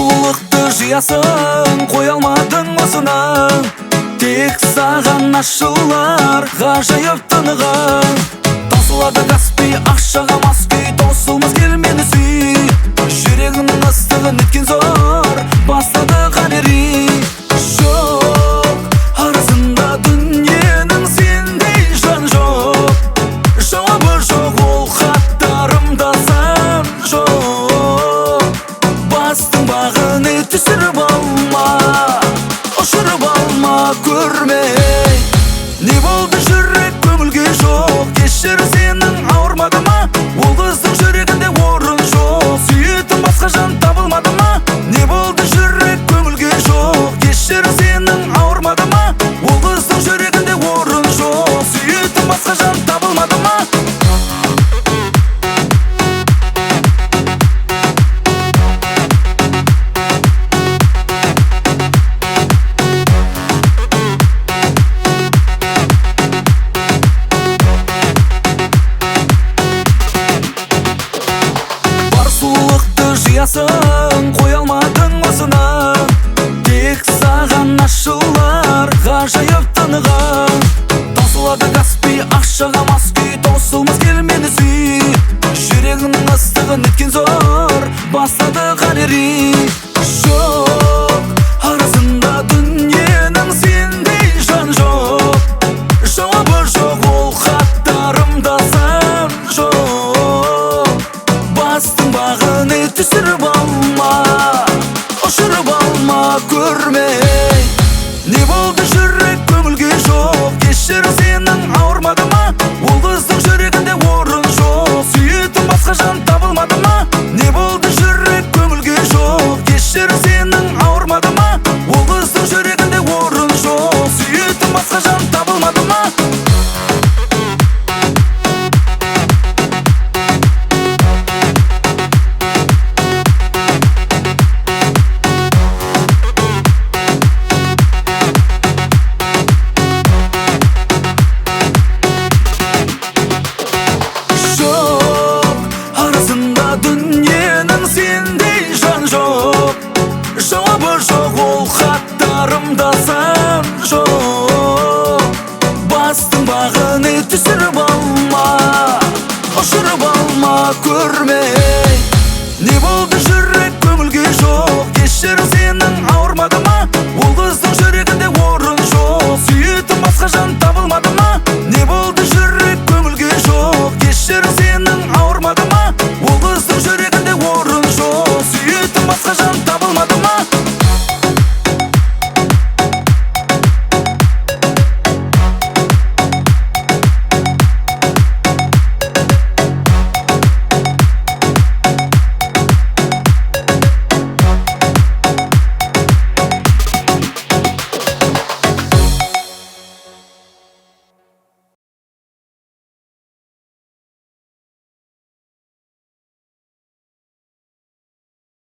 сұлулықты жиясың, қоя алмадың осыны. Тек саған ашылар ғажайып тынығың. Таусылады Каспий ақшаға мас күй, таусылмас кел мені сүй. Жүрегінің ыстығын еткен зор, бастады қалери. Жоқ, арасында дүниенің сендей жан жоқ. Жауабы жоқ ол хаттарымда сан жоқ. Бастың бағын түсіріп алма, ұшырып алма көрмей. Не болды жүрек көңілге жоқ, кешір сенің ауырмады ма? Ол қыздың жүрегінде орын жоқ, сүйетін басқа жан табылмады ма? Не болды жүрек көңілге жоқ, кешір сенің ауырмады ма? Ол қыздың жүрегінде орын жоқ, сүйетін басқа жан табылмады ма? Жиясың, қоя алмадың осыны. Тек саған ашылар ғажайып тынығың. Таусылады Каспий ақшаға мас күй, таусылмас кел мені сүй. Жүрегінің ыстығын еткен зор, бастады қалери. Жоқ, арасында дүниенің сендей жан жоқ. Жауабы жоқ ол хаттарымда сан жоқ. Бастың бағын түсіріп алма, ұшырып алма көрмей. Не болды жүрек көңілге жоқ, кешір сенің ауырмады ма? Ол қыздың жүрегінде орын жоқ, сүйетін басқа жан табылмады ма? Не болды жүрек көңілге жоқ, кешір сенің ауырмады ма? Ол қыздың жүрегінде орын жоқ, сүйетін басқа жан табылмады ма? Дүниенің сендей жан жоқ. Жауабы жоқ ол хаттарымда сан жоқ. Бастың бағын түсіріп алма, ұшырып алма көрме.